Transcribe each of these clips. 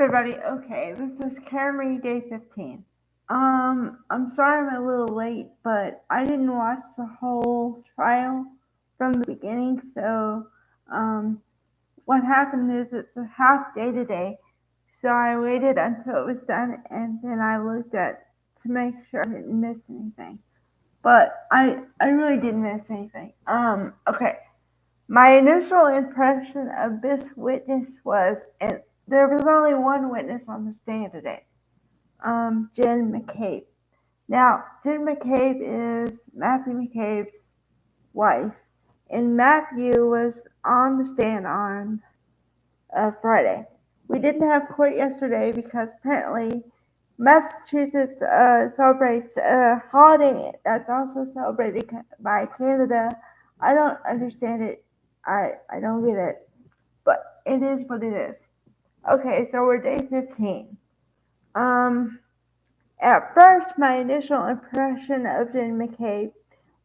everybody. Okay, this is Karen Day 15. I'm sorry I'm a little late, but I didn't watch the whole trial from the beginning, so um, what happened is it's a half day today, so I waited until it was done and then I looked at to make sure I didn't miss anything. But I really didn't miss anything. Okay. My initial impression of this witness was, and there was only one witness on the stand today, Jen McCabe. Now, Jen McCabe is Matthew McCabe's wife, and Matthew was on the stand on Friday. We didn't have court yesterday because apparently Massachusetts celebrates a holiday that's also celebrated by Canada. I don't understand it. I don't get it, but it is what it is. Okay, so we're day 15. Um, at first, my initial impression of Jen McCabe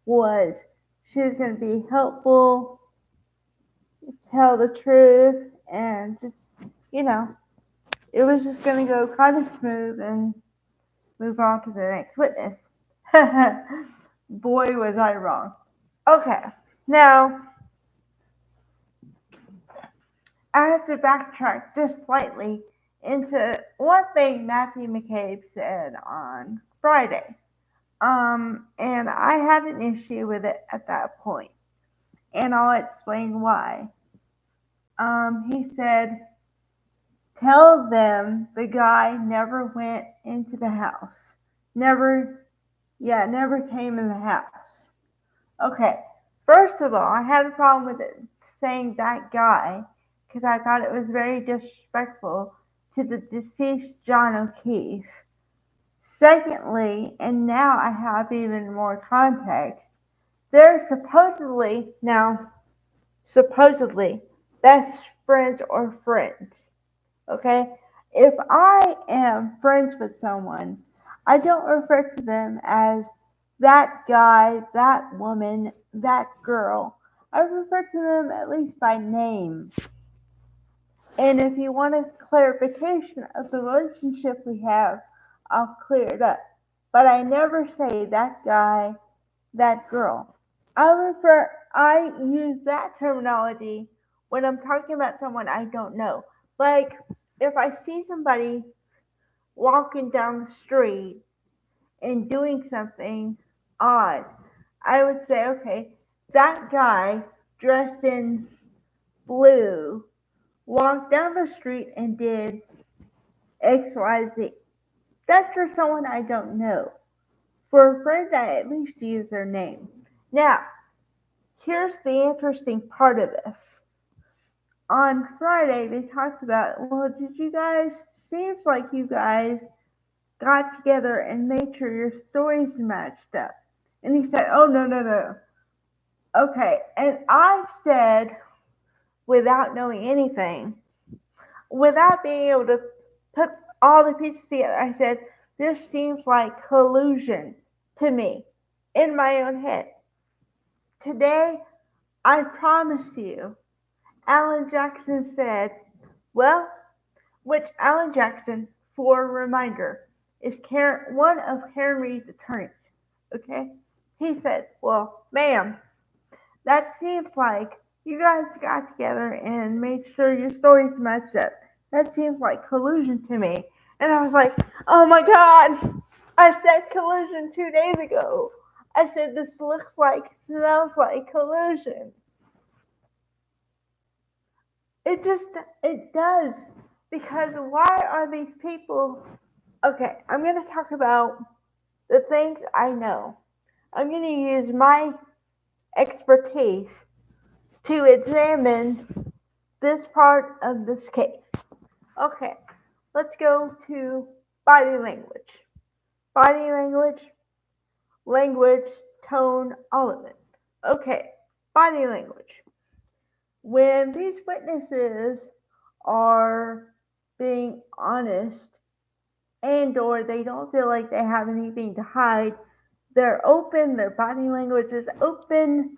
was she was going to be helpful, tell the truth, and just, you know, it was just going to go kind of smooth and move on to the next witness. Boy, was I wrong. Okay, now I have to backtrack just slightly into one thing Matthew McCabe said on Friday. And I had an issue with it at that point, and I'll explain why. He said, "Tell them the guy never went into the house. Never came in the house." Okay, first of all, I had a problem with it saying that guy because I thought it was very disrespectful to the deceased John O'Keefe. Secondly, and now I have even more context, they're supposedly best friends or friends. Okay? If I am friends with someone, I don't refer to them as that guy, that woman, that girl. I refer to them at least by name. And if you want a clarification of the relationship we have, I'll clear it up. But I never say that guy, that girl. I use that terminology when I'm talking about someone I don't know. Like if I see somebody walking down the street and doing something odd, I would say, okay, that guy dressed in blue walked down the street and did XYZ. That's for someone I don't know. For a friend, I at least use their name. Now, here's the interesting part of this. On Friday, they talked about, well, did you guys, seems like you guys got together and made sure your stories matched up. And he said, oh, no, no, no. Okay. And I said, without knowing anything, without being able to put all the pieces together, I said, this seems like collusion to me in my own head. Today, I promise you, Alan Jackson said, well, which Alan Jackson, for a reminder, is one of Karen Reed's attorneys. Okay? He said, well, ma'am, that seems like you guys got together and made sure your stories matched up. That seems like collusion to me. And I was like, oh my God, I said collusion 2 days ago. I said this smells like collusion. It does. Because why are these people. Okay, I'm going to talk about the things I know. I'm going to use my expertise to examine this part of this case. Okay, let's go to body language. Body language, tone, all of it. Okay, body language. When these witnesses are being honest and or they don't feel like they have anything to hide, they're open, their body language is open,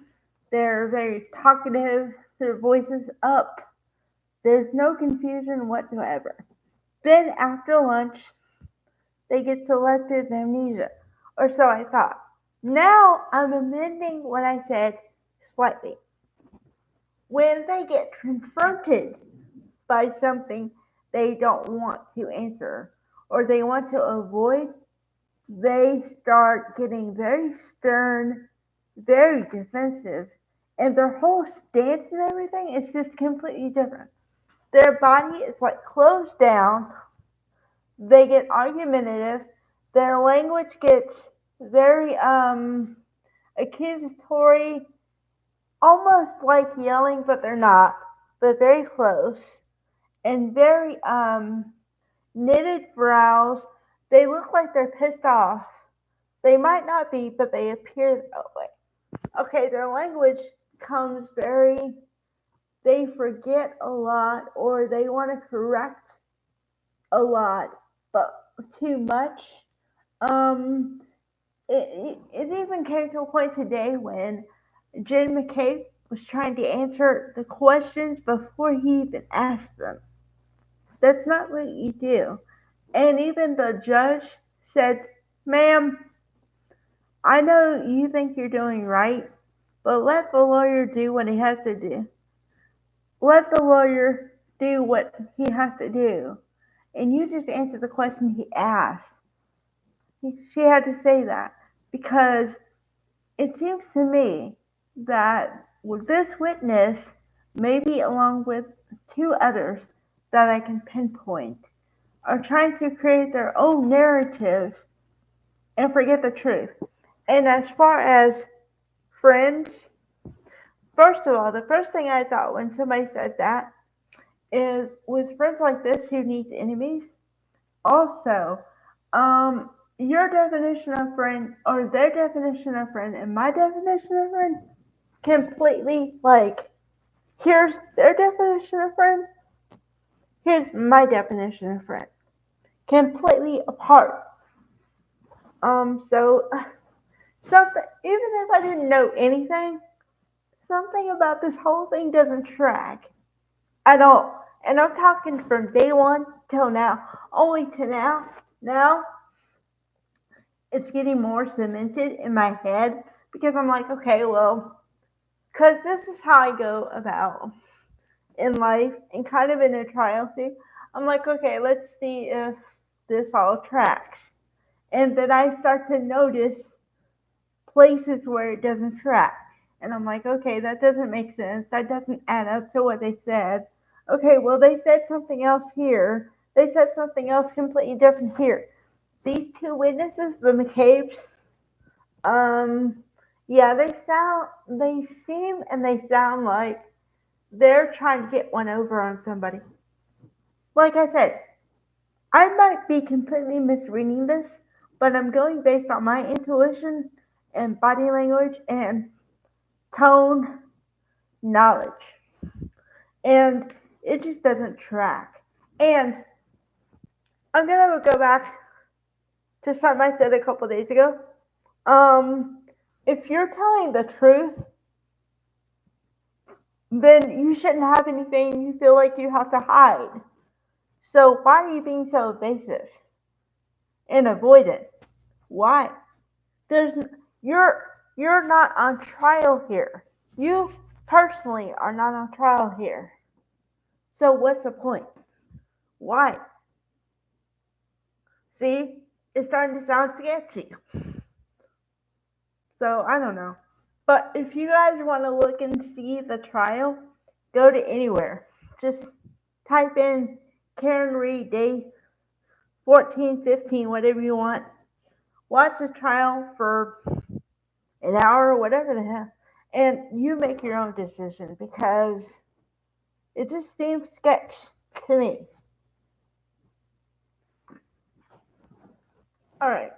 they're very talkative, their voice is up, there's no confusion whatsoever. Then after lunch, they get selective amnesia. Or so I thought. Now I'm amending what I said slightly. When they get confronted by something they don't want to answer or they want to avoid, they start getting very stern, very defensive, and their whole stance and everything is just completely different. Their body is like closed down, they get argumentative, their language gets very accusatory, almost like yelling, but they're not, but very close, and very knitted brows. They look like they're pissed off. They might not be, but they appear that way. Okay, their language comes very, they forget a lot or they want to correct a lot, but too much. Um, it even came to a point today when Jim McCabe was trying to answer the questions before he even asked them. That's not what you do. And even the judge said, "Ma'am, I know you think you're doing right, but let the lawyer do what he has to do. Let the lawyer do what he has to do. And you just answer the question he asked." She had to say that because it seems to me that with this witness, maybe along with two others that I can pinpoint, are trying to create their own narrative and forget the truth. And as far as friends, first of all, the first thing I thought when somebody said that is with friends like this, who needs enemies? Also, your definition of friend or their definition of friend and my definition of friend completely like, here's their definition of friend, here's my definition of friend, completely apart. So something, even if I didn't know anything, something about this whole thing doesn't track at all. And I'm talking from day one till now, only to now. Now it's getting more cemented in my head because I'm like, okay, well, because this is how I go about in life and kind of in a trial too. I'm like, okay, let's see if this all tracks. And then I start to notice places where it doesn't track. And I'm like, okay, that doesn't make sense. That doesn't add up to what they said. Okay, well, they said something else here. They said something else completely different here. These two witnesses, the McCabe's, yeah, they seem and they sound like they're trying to get one over on somebody. Like I said, I might be completely misreading this, but I'm going based on my intuition and body language and tone knowledge. And it just doesn't track. And I'm going to go back to something I said a couple days ago. If you're telling the truth, then you shouldn't have anything you feel like you have to hide. So why are you being so evasive and avoidant? Why? There's you're not on trial here. You personally are not on trial here. So what's the point? Why? See, it's starting to sound sketchy. So I don't know. But if you guys want to look and see the trial, go to anywhere. Just type in Karen Read day 14, 15, whatever you want. Watch the trial for an hour or whatever the hell. And you make your own decision because it just seems sketch to me. All right.